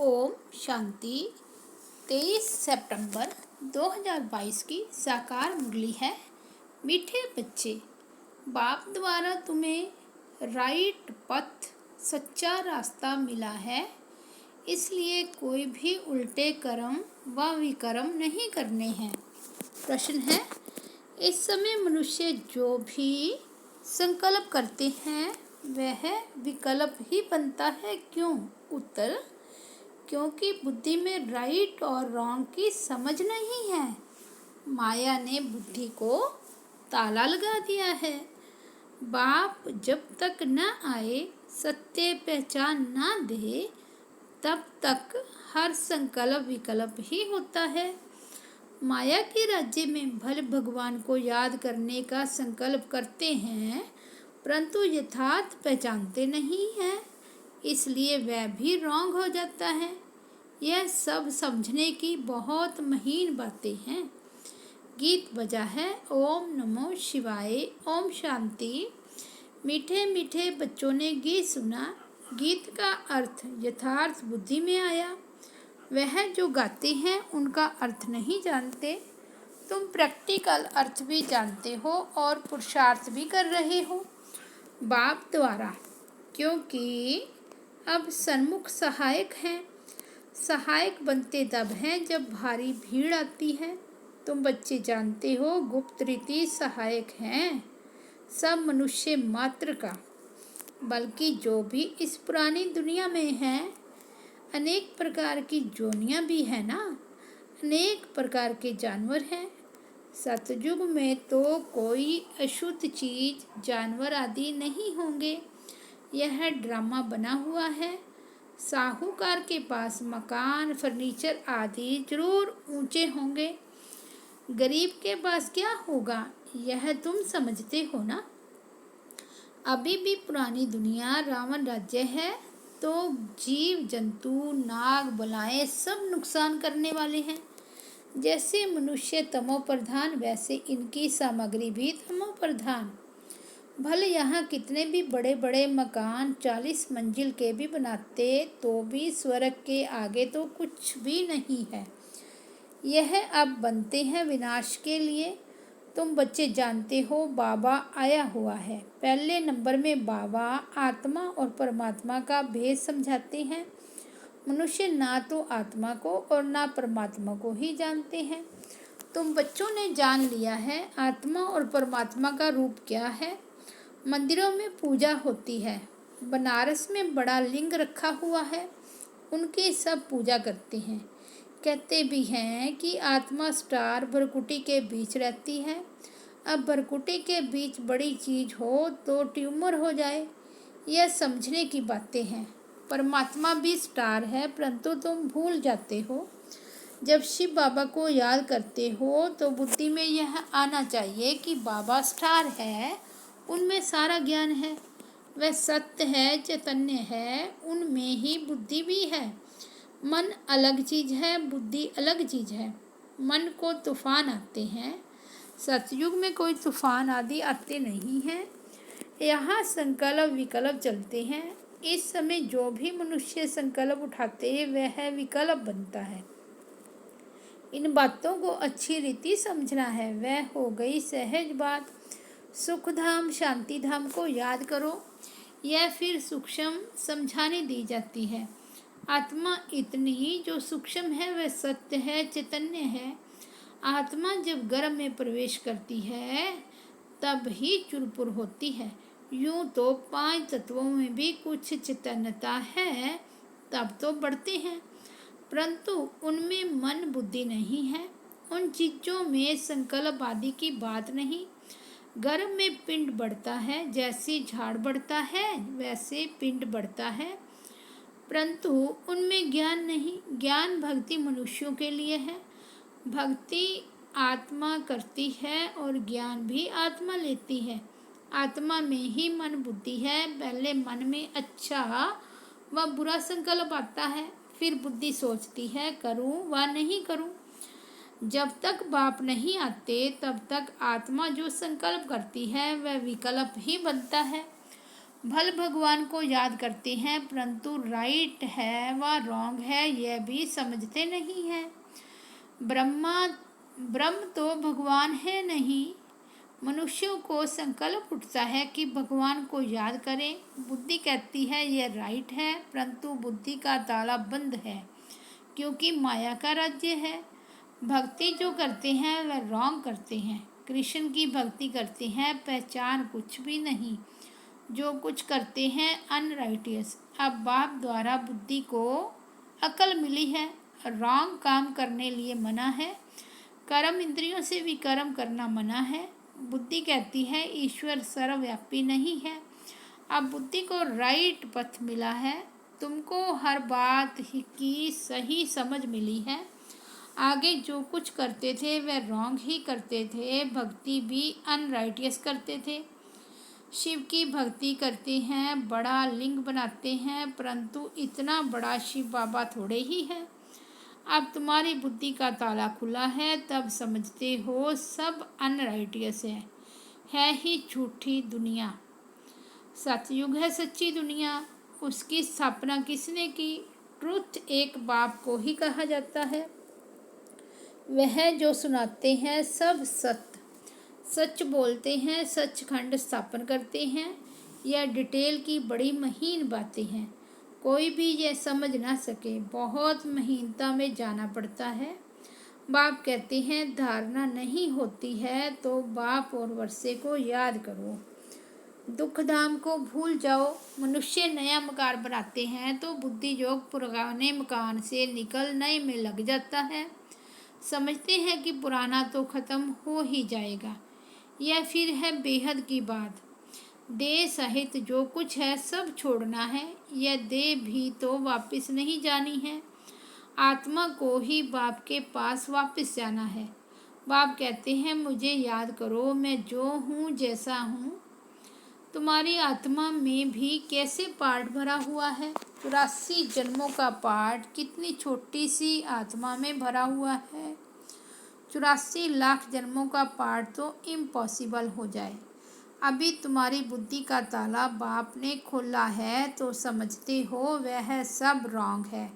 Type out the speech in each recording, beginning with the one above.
ओम शांति। 23 सितंबर 2022 की साकार मुरली है। मीठे बच्चे, बाप द्वारा तुम्हें राइट पथ, सच्चा रास्ता मिला है, इसलिए कोई भी उल्टे कर्म व विकर्म नहीं करने हैं। प्रश्न है, इस समय मनुष्य जो भी संकल्प करते हैं वह विकल्प ही बनता है, क्यों? उत्तर, क्योंकि बुद्धि में राइट और रॉन्ग की समझ नहीं है। माया ने बुद्धि को ताला लगा दिया है। बाप जब तक न आए, सत्य पहचान ना दे, तब तक हर संकल्प विकल्प ही होता है। माया के राज्य में भले भगवान को याद करने का संकल्प करते हैं, परंतु यथार्थ पहचानते नहीं हैं, इसलिए वह भी रॉन्ग हो जाता है। यह सब समझने की बहुत महीन बातें हैं। गीत बजा है ओम नमो शिवाय। ओम शांति। मीठे मीठे बच्चों ने गीत सुना। गीत का अर्थ यथार्थ बुद्धि में आया। वह जो गाते हैं उनका अर्थ नहीं जानते। तुम प्रैक्टिकल अर्थ भी जानते हो और पुरुषार्थ भी कर रहे हो बाप द्वारा, क्योंकि अब सन्मुख सहायक हैं। सहायक बनते तब हैं जब भारी भीड़ आती है। तुम बच्चे जानते हो गुप्त रीति सहायक हैं सब मनुष्य मात्र का, बल्कि जो भी इस पुरानी दुनिया में है। अनेक प्रकार की जोनियाँ भी है ना, अनेक प्रकार के जानवर हैं। सतयुग में तो कोई अशुद्ध चीज जानवर आदि नहीं होंगे। यह ड्रामा बना हुआ है। साहूकार के पास मकान, फर्नीचर आदि जरूर ऊंचे होंगे। गरीब के पास क्या होगा, यह तुम समझते हो ना। अभी भी पुरानी दुनिया रावण राज्य है, तो जीव जंतु, नाग, बलाएं सब नुकसान करने वाले हैं। जैसे मनुष्य तमो प्रधान, वैसे इनकी सामग्री भी तमो प्रधान। भले यहाँ कितने भी बड़े बड़े मकान 40 मंजिल के भी बनाते, तो भी स्वर्ग के आगे तो कुछ भी नहीं है। यह अब बनते हैं विनाश के लिए। तुम बच्चे जानते हो बाबा आया हुआ है। पहले नंबर में बाबा आत्मा और परमात्मा का भेद समझाते हैं। मनुष्य ना तो आत्मा को और ना परमात्मा को ही जानते हैं। तुम बच्चों ने जान लिया है आत्मा और परमात्मा का रूप क्या है। मंदिरों में पूजा होती है। बनारस में बड़ा लिंग रखा हुआ है, उनकी सब पूजा करते हैं। कहते भी हैं कि आत्मा स्टार भरकुटी के बीच रहती है। अब भरकुटी के बीच बड़ी चीज हो तो ट्यूमर हो जाए, यह समझने की बातें हैं। परमात्मा भी स्टार है, परंतु तुम भूल जाते हो। जब शिव बाबा को याद करते हो तो बुद्धि में यह आना चाहिए कि बाबा स्टार है, उनमें सारा ज्ञान है। वह सत्य है, चैतन्य है, उनमें ही बुद्धि भी है। मन अलग चीज है, बुद्धि अलग चीज है। मन को तूफान आते हैं, सतयुग में कोई तूफान आदि आते नहीं हैं। यहाँ संकल्प विकल्प चलते हैं। इस समय जो भी मनुष्य संकल्प उठाते वह विकल्प बनता है। इन बातों को अच्छी रीति समझना है। वह हो गई सहज बात। सुख धाम, शांति धाम को याद करो। यह फिर सूक्ष्म समझाने दी जाती है। आत्मा इतनी जो सूक्ष्म है वह सत्य है, चैतन्य है। आत्मा जब गर्भ में प्रवेश करती है तब ही चुरपुर होती है। यूं तो 5 तत्वों में भी कुछ चैतन्यता है, तब तो बढ़ते हैं, परंतु उनमें मन बुद्धि नहीं है। उन चीजों में संकल्प आदि की बात नहीं। गर्भ में पिंड बढ़ता है, जैसे झाड़ बढ़ता है वैसे पिंड बढ़ता है, परंतु उनमें ज्ञान नहीं। ज्ञान भक्ति मनुष्यों के लिए है। भक्ति आत्मा करती है और ज्ञान भी आत्मा लेती है। आत्मा में ही मन बुद्धि है। पहले मन में अच्छा व बुरा संकल्प आता है, फिर बुद्धि सोचती है करूं व नहीं करूं। जब तक बाप नहीं आते तब तक आत्मा जो संकल्प करती है वह विकल्प ही बनता है। भल भगवान को याद करते हैं, परंतु राइट है व रॉन्ग है यह भी समझते नहीं हैं। ब्रह्म तो भगवान है नहीं। मनुष्यों को संकल्प उठता है कि भगवान को याद करें। बुद्धि कहती है यह राइट है, परंतु बुद्धि का ताला बंद है, क्योंकि माया का राज्य है। भक्ति जो करते हैं वह रॉन्ग करते हैं। कृष्ण की भक्ति करते हैं, पहचान कुछ भी नहीं। जो कुछ करते हैं अनराइटियस। अब बाप द्वारा बुद्धि को अकल मिली है, रॉन्ग काम करने लिए मना है। कर्म इंद्रियों से भी कर्म करना मना है। बुद्धि कहती है ईश्वर सर्वव्यापी नहीं है। अब बुद्धि को राइट पथ मिला है। तुमको हर बात की सही समझ मिली है। आगे जो कुछ करते थे वह रॉन्ग ही करते थे। भक्ति भी अनराइटियस करते थे। शिव की भक्ति करते हैं, बड़ा लिंग बनाते हैं, परंतु इतना बड़ा शिव बाबा थोड़े ही है। अब तुम्हारी बुद्धि का ताला खुला है, तब समझते हो सब अनराइटियस है ही झूठी दुनिया। सतयुग है सच्ची दुनिया। उसकी स्थापना किसने की? ट्रुथ एक बाप को ही कहा जाता है। वह जो सुनाते हैं सब सच बोलते हैं, सचखंड स्थापन करते हैं। यह डिटेल की बड़ी महीन बातें हैं, कोई भी यह समझ ना सके। बहुत महीनता में जाना पड़ता है। बाप कहते हैं धारणा नहीं होती है तो बाप और वर्षे को याद करो, दुख धाम को भूल जाओ। मनुष्य नया मकान बनाते हैं तो बुद्धि योग पुराने मकान से निकल नए में लग जाता है। समझते हैं कि पुराना तो खत्म हो ही जाएगा। यह फिर है बेहद की बात। देह सहित जो कुछ है सब छोड़ना है। यह देह भी तो वापस नहीं जानी है। आत्मा को ही बाप के पास वापस जाना है। बाप कहते हैं मुझे याद करो, मैं जो हूँ जैसा हूँ। तुम्हारी आत्मा में भी कैसे पार्ट भरा हुआ है। 84 जन्मों का पार्ट कितनी छोटी सी आत्मा में भरा हुआ है। 84 लाख जन्मों का पार्ट तो इम्पॉसिबल हो जाए। अभी तुम्हारी बुद्धि का ताला बाप ने खोला है तो समझते हो वह सब रॉन्ग है।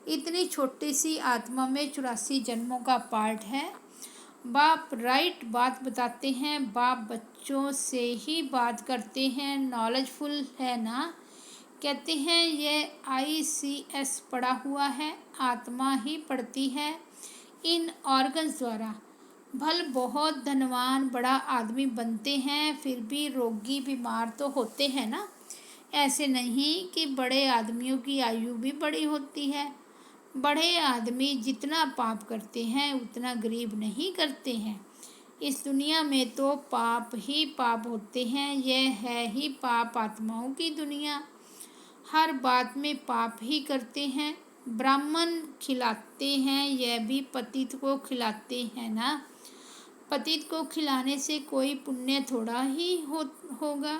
इतनी छोटी सी आत्मा में 84 जन्मों का पार्ट है। बाप राइट बात बताते हैं। बाप बच्चों से ही बात करते हैं, नॉलेजफुल है ना। कहते हैं यह ICS पढ़ा हुआ है, आत्मा ही पढ़ती है इन ऑर्गन्स द्वारा। भल बहुत धनवान बड़ा आदमी बनते हैं, फिर भी रोगी बीमार तो होते हैं ना। ऐसे नहीं कि बड़े आदमियों की आयु भी बड़ी होती है। बड़े आदमी जितना पाप करते हैं उतना गरीब नहीं करते हैं। इस दुनिया में तो पाप ही पाप होते हैं। यह है ही पाप आत्माओं की दुनिया। हर बात में पाप ही करते हैं। ब्राह्मण खिलाते हैं, यह भी पतित को खिलाते हैं ना। पतित को खिलाने से कोई पुण्य थोड़ा ही होगा।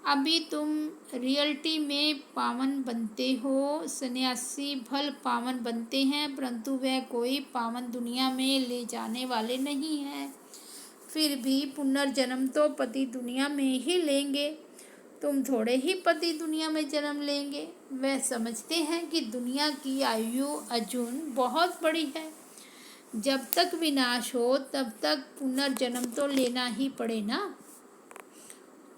अभी तुम रियलिटी में पावन बनते हो। सन्यासी भल पावन बनते हैं, परंतु वह कोई पावन दुनिया में ले जाने वाले नहीं हैं। फिर भी पुनर्जन्म तो पति दुनिया में ही लेंगे। तुम थोड़े ही पति दुनिया में जन्म लेंगे। वह समझते हैं कि दुनिया की आयु अर्जुन बहुत बड़ी है। जब तक विनाश हो तब तक पुनर्जन्म तो लेना ही पड़े ना,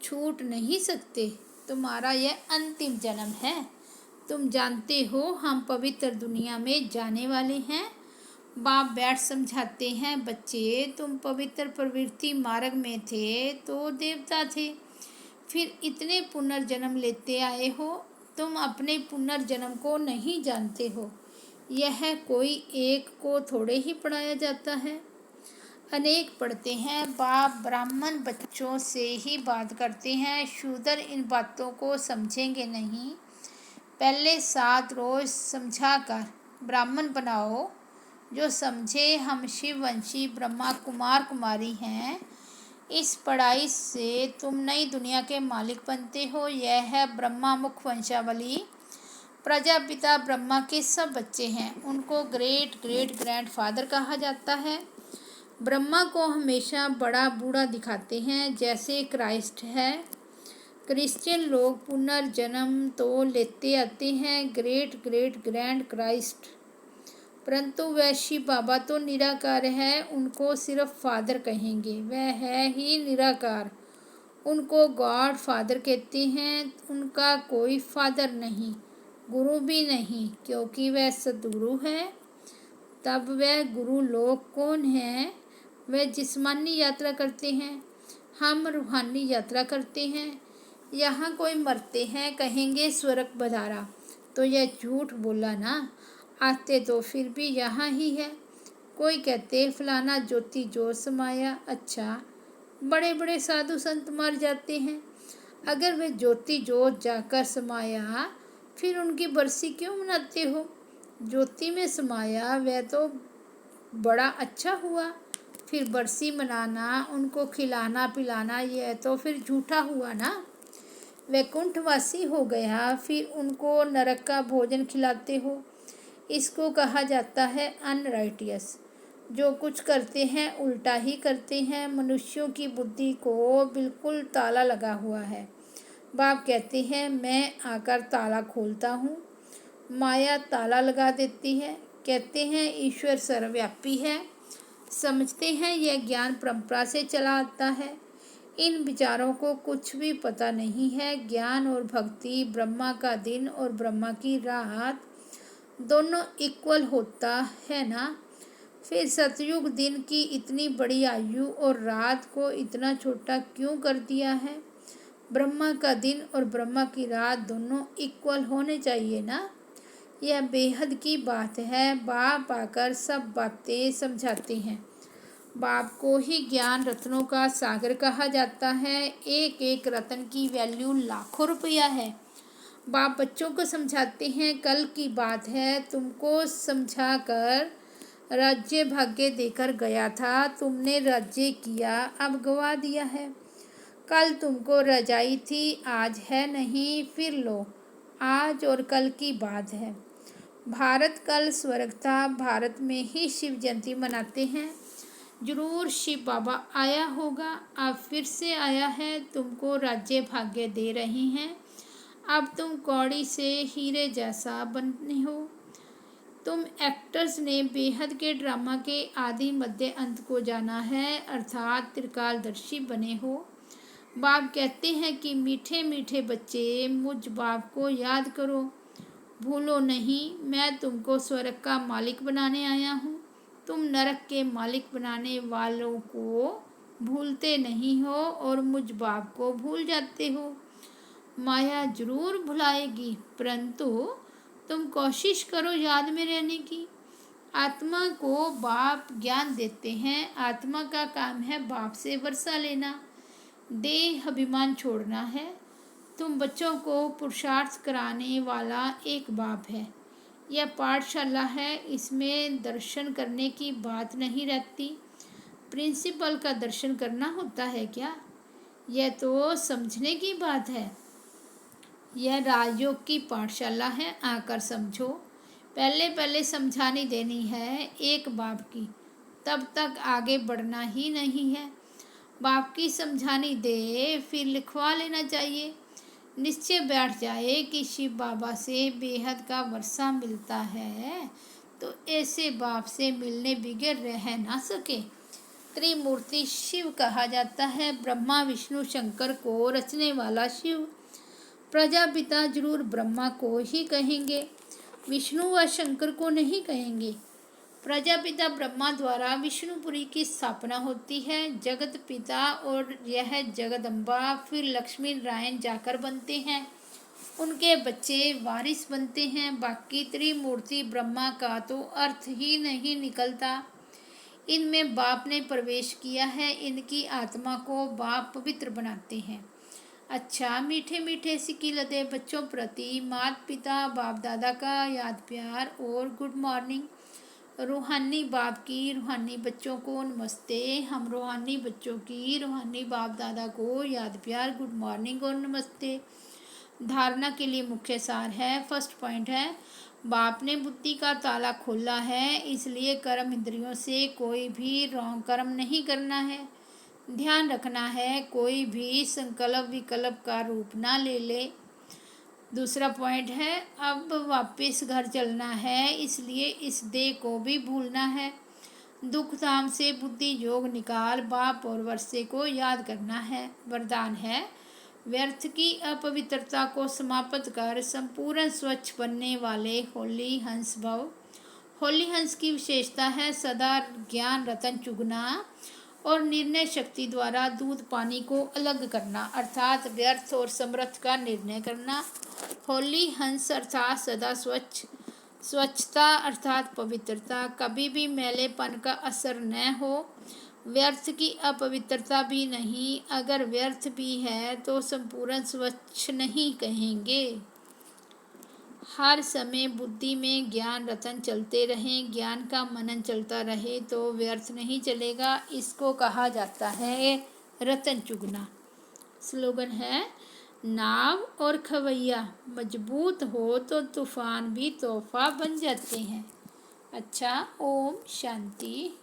छूट नहीं सकते। तुम्हारा यह अंतिम जन्म है। तुम जानते हो हम पवित्र दुनिया में जाने वाले हैं। बाप बैठ समझाते हैं बच्चे, तुम पवित्र प्रवृत्ति मार्ग में थे तो देवता थे, फिर इतने पुनर्जन्म लेते आए हो। तुम अपने पुनर्जन्म को नहीं जानते हो। यह कोई एक को थोड़े ही पढ़ाया जाता है, अनेक पढ़ते हैं। बाप ब्राह्मण बच्चों से ही बात करते हैं। शूद्र इन बातों को समझेंगे नहीं। पहले 7 रोज समझा कर ब्राह्मण बनाओ। जो समझे हम शिववंशी ब्रह्मा कुमार कुमारी हैं। इस पढ़ाई से तुम नई दुनिया के मालिक बनते हो। यह है ब्रह्मा मुख वंशावली। प्रजापिता ब्रह्मा के सब बच्चे हैं, उनको ग्रेट ग्रेट ग्रैंडफादर कहा जाता है। ब्रह्मा को हमेशा बड़ा बूढ़ा दिखाते हैं, जैसे क्राइस्ट है। क्रिश्चियन लोग पुनर्जन्म तो लेते आते हैं, ग्रेट ग्रेट ग्रैंड क्राइस्ट, परंतु वह शिव बाबा तो निराकार है, उनको सिर्फ फादर कहेंगे। वह है ही निराकार, उनको गॉड फादर कहते हैं। उनका कोई फादर नहीं, गुरु भी नहीं, क्योंकि वह सद्गुरु है। तब वह गुरु लोग कौन हैं? वह जिस्मानी यात्रा करते हैं, हम रूहानी यात्रा करते हैं। यहाँ कोई मरते हैं कहेंगे स्वर्ग पधारा, तो यह झूठ बोला ना, आते तो फिर भी यहाँ ही है। कोई कहते फलाना ज्योति जो समाया, अच्छा बड़े बड़े साधु संत मर जाते हैं, अगर वे ज्योति जोत जाकर समाया फिर उनकी बरसी क्यों मनाते हो? ज्योति में समाया वह तो बड़ा अच्छा हुआ, फिर बरसी मनाना, उनको खिलाना पिलाना, यह तो फिर झूठा हुआ ना। वैकुंठवासी हो गया फिर उनको नरक का भोजन खिलाते हो, इसको कहा जाता है अनराइटियस। जो कुछ करते हैं उल्टा ही करते हैं। मनुष्यों की बुद्धि को बिल्कुल ताला लगा हुआ है। बाप कहते हैं मैं आकर ताला खोलता हूँ, माया ताला लगा देती है। कहते हैं ईश्वर सर्वव्यापी है, समझते हैं यह ज्ञान परंपरा से चला आता है। इन विचारों को कुछ भी पता नहीं है। ज्ञान और भक्ति, ब्रह्मा का दिन और ब्रह्मा की रात दोनों इक्वल होता है ना। फिर सतयुग दिन की इतनी बड़ी आयु और रात को इतना छोटा क्यों कर दिया है? ब्रह्मा का दिन और ब्रह्मा की रात दोनों इक्वल होने चाहिए ना। यह बेहद की बात है। बाप आकर सब बातें समझाते हैं। बाप को ही ज्ञान रत्नों का सागर कहा जाता है। एक एक रत्न की वैल्यू लाखों रुपया है। बाप बच्चों को समझाते हैं कल की बात है, तुमको समझा कर राज्य भाग्य देकर गया था, तुमने राज्य किया, अब गवा दिया है। कल तुमको रजाई थी, आज है नहीं, फिर लो, आज और कल की बात है। भारत कल स्वर्ग था, भारत में ही शिव जयंती मनाते हैं। जरूर शिव बाबा आया होगा, अब फिर से आया है, तुमको राज्य भाग्य दे रही हैं। अब तुम कौड़ी से हीरे जैसा बने हो। तुम एक्टर्स ने बेहद के ड्रामा के आदि मध्य अंत को जाना है, अर्थात त्रिकालदर्शी बने हो। बाप कहते हैं कि मीठे मीठे बच्चे मुझ बाप को याद करो, भूलो नहीं, मैं तुमको स्वर्ग का मालिक बनाने आया हूँ। तुम नरक के मालिक बनाने वालों को भूलते नहीं हो और मुझ बाप को भूल जाते हो। माया जरूर भुलाएगी, परंतु तुम कोशिश करो याद में रहने की। आत्मा को बाप ज्ञान देते हैं, आत्मा का काम है बाप से वर्षा लेना, देह अभिमान छोड़ना है। तुम बच्चों को पुरुषार्थ कराने वाला एक बाप है। यह पाठशाला है, इसमें दर्शन करने की बात नहीं रहती। प्रिंसिपल का दर्शन करना होता है क्या? यह तो समझने की बात है। यह राजयोग की पाठशाला है, आकर समझो। पहले पहले समझानी देनी है एक बाप की, तब तक आगे बढ़ना ही नहीं है। बाप की समझानी दे, फिर लिखवा लेना चाहिए। निश्चय बैठ जाए कि शिव बाबा से बेहद का वर्षा मिलता है, तो ऐसे बाप से मिलने बिगड़ रह ना सके। त्रिमूर्ति शिव कहा जाता है। ब्रह्मा विष्णु शंकर को रचने वाला शिव। प्रजापिता जरूर ब्रह्मा को ही कहेंगे, विष्णु व शंकर को नहीं कहेंगे। प्रजापिता ब्रह्मा द्वारा विष्णुपुरी की स्थापना होती है। जगत पिता और यह जगदम्बा फिर लक्ष्मी नारायण जाकर बनते हैं, उनके बच्चे वारिस बनते हैं। बाकी त्रिमूर्ति ब्रह्मा का तो अर्थ ही नहीं निकलता। इनमें बाप ने प्रवेश किया है, इनकी आत्मा को बाप पवित्र बनाते हैं। अच्छा, मीठे मीठे सिक्की लदे बच्चों प्रति माता पिता बाप दादा का याद प्यार और गुड मॉर्निंग। रूहानी बाप की रूहानी बच्चों को नमस्ते। हम रूहानी बच्चों की रूहानी बाप दादा को याद प्यार, गुड मॉर्निंग और नमस्ते। धारणा के लिए मुख्य सार है। फर्स्ट पॉइंट है, बाप ने बुद्धि का ताला खोला है, इसलिए कर्म इंद्रियों से कोई भी रॉन्ग कर्म नहीं करना है। ध्यान रखना है कोई भी संकल्प विकल्प का रूप ना ले ले। दूसरा पॉइंट है, अब वापस घर चलना है, इसलिए इस देह को भी भूलना है। दुख धाम से बुद्धि योग निकाल बाप और वर्षे को याद करना है। वरदान है, व्यर्थ की अपवित्रता को समाप्त कर संपूर्ण स्वच्छ बनने वाले होली हंस भव। होली हंस की विशेषता है सदा ज्ञान रतन चुगना और निर्णय शक्ति द्वारा दूध पानी को अलग करना, अर्थात व्यर्थ और समर्थ का निर्णय करना। होली हंस अर्थात सदा स्वच्छ, स्वच्छता अर्थात पवित्रता, कभी भी मैलेपन का असर न हो। व्यर्थ की अपवित्रता भी नहीं, अगर व्यर्थ भी है तो संपूर्ण स्वच्छ नहीं कहेंगे। हर समय बुद्धि में ज्ञान रतन चलते रहें, ज्ञान का मनन चलता रहे तो व्यर्थ नहीं चलेगा। इसको कहा जाता है रतन चुगना। स्लोगन है, नाव और खवैया मजबूत हो तो तूफान भी तोहफा बन जाते हैं। अच्छा, ओम शांति।